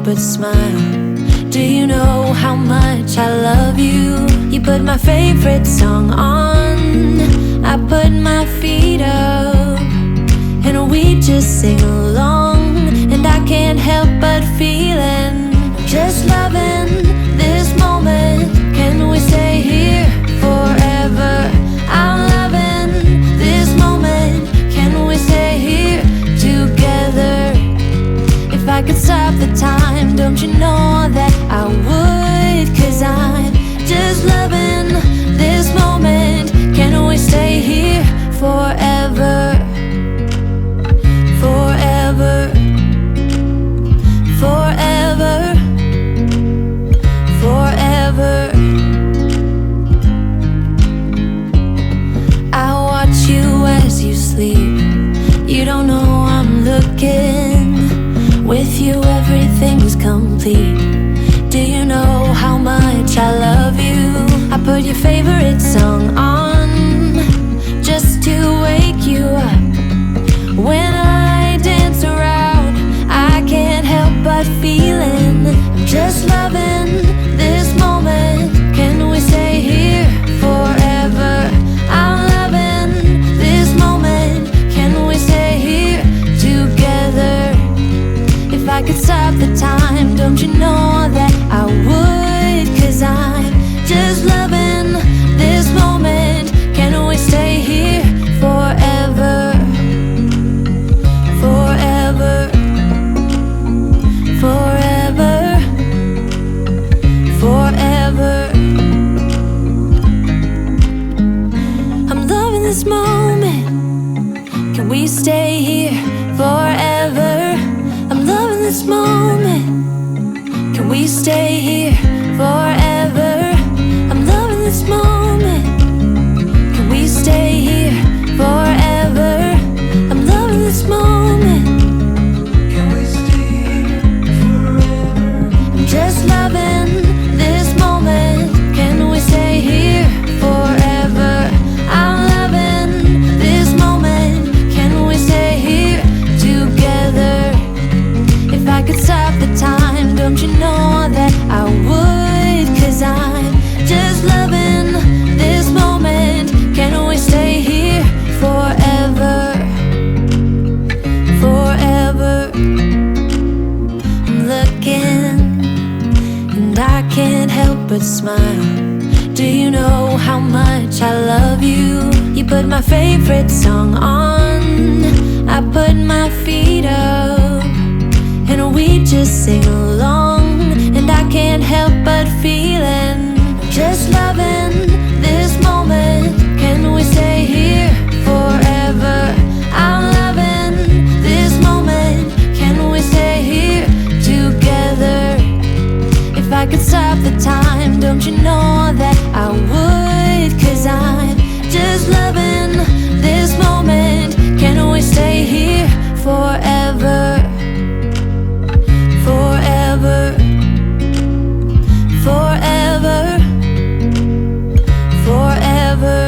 but smile. Do you know how much I love you? You put my favorite song on, I put my feet up, and we just sing along. And I can't help but feeling, just loving this moment. Can we stay here forever? I'm loving this moment. Can we stay here together? If I could stop the time, don't you know that I would? 'Cause I'm just loving this moment. Can we stay here forever? Forever, forever, forever. I watch you as you sleep. You don't know I'm looking. With you everything's complete. Do you know how much I love you? I put your favorite song on, just to wake you up. When I dance around, I can't help but feeling, I'm just loving this moment. Can we stay here forever? I'm loving this moment. Can we stay here together? If I could stop the time, don't you know that I would? 'Cause I'm just loving this moment. Can we stay here forever? Forever, forever, forever. I'm loving this moment. Can we stay here forever? I'm loving this moment. Can we stay here forever? I'm loving this moment. Can we stay here forever? I'm loving this moment. Can we stay here forever? I'm just loving this moment. Can we stay here forever? I'm loving this moment. Can we stay here together? If I could stop the time, don't you know that I would? 'Cause I'm just loving this moment. Can we stay here forever? Forever. I'm looking, and I can't help but smile. Do you know how much I love you? You put my favorite song on, I put my feet up, and we just sing along. And I can't help but feeling, just loving this moment. Can we stay here forever? I'm loving this moment. Can we stay here together? If I could stop the time, don't you know that I would? 'Cause I'm just loving this moment. Can we stay here forever? Forever, forever, forever.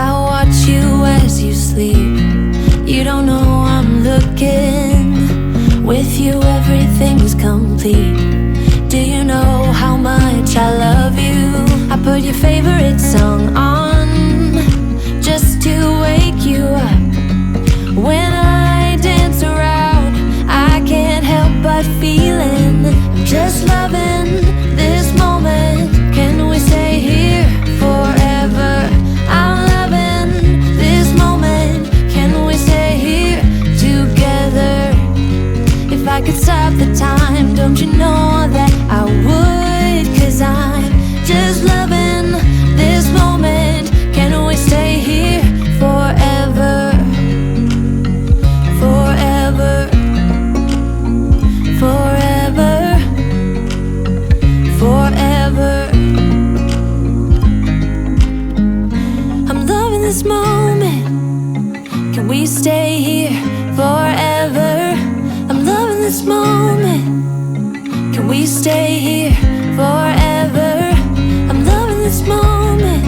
I watch you as you sleep. You don't know I'm looking. With you everything's complete. Do you know how much I love you? I put your favorite song on, just to wake you up. When I dance around, I can't help but feeling, I'm just loving this moment. Can we stay here forever? I'm loving this moment. Can we stay here together? If I could stop the time, don't you know that I would? 'Cause I'm just loving this moment. Can we stay here forever? Forever, forever, forever. I'm loving this moment. Can we stay here forever? I'm loving this moment. Can we stay here forever? I'm loving this moment.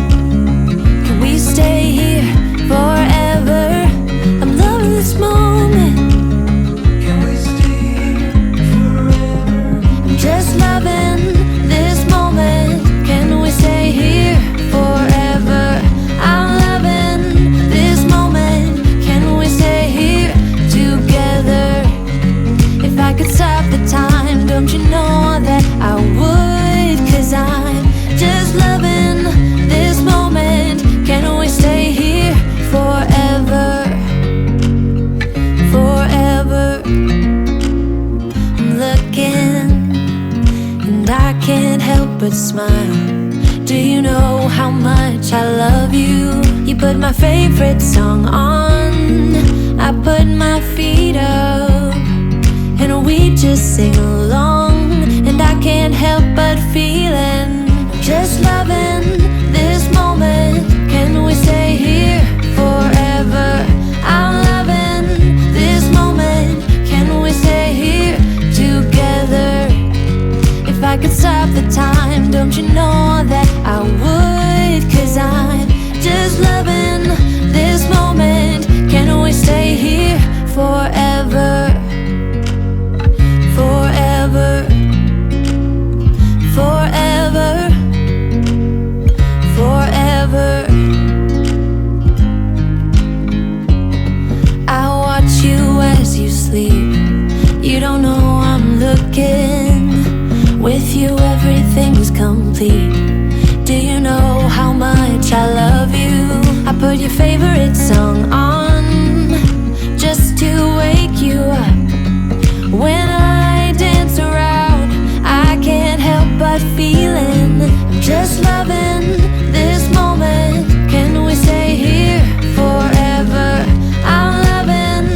Can we stay here forever? I'm loving this moment. but smile. Do you know how much I love you? You put my favorite song on, I put my feet up, and we just sing along. And I can't help but feeling, just loving this moment. Can we stay here forever? I'm loving this moment. Can we stay here together? If I could stop the time, don't you know that I would? 'Cause I'm just loving this moment. Can we stay here forever? Forever, forever, forever. I watch you as you sleep. You don't know I'm looking. With you everything's complete. Do you know how much I love you? I put your favorite song on, just to wake you up. When I dance around, I can't help but feeling, I'm just loving this moment. Can we stay here forever? I'm loving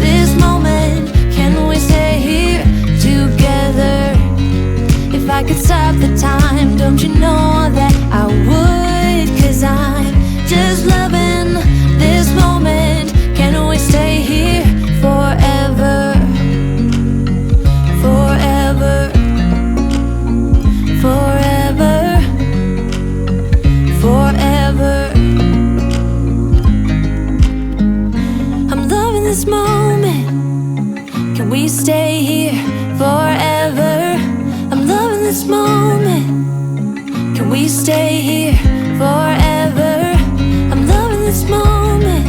this moment. Can we stay here together? If I could stop the time, don't you know that I would? 'Cause I'm just loving this moment. Can we stay here forever? Forever, forever, forever. I'm loving this moment. Can we stay here forever? I'm loving this moment. Can we stay here forever? I'm loving this moment.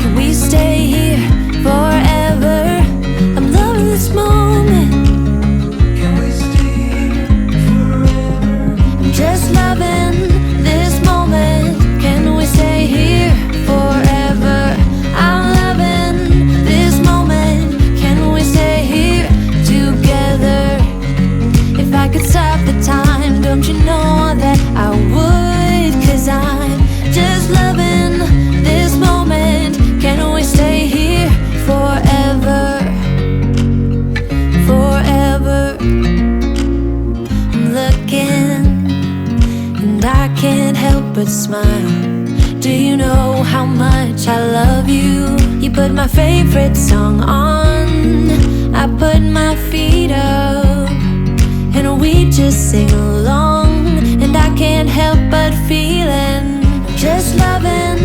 Can we stay here forever? I'm loving this moment. Can we stay here forever? I'm just loving this moment. Can we stay here forever? I'm loving this moment. Can we stay here together? If I could stop the time, don't you know that I would? 'Cause I'm just loving this moment. Can we stay here forever? Forever. I'm looking, and I can't help but smile. Do you know how much I love you? You put my favorite song on, I put my feet up, and we just sing along. And I can't help but feeling, just loving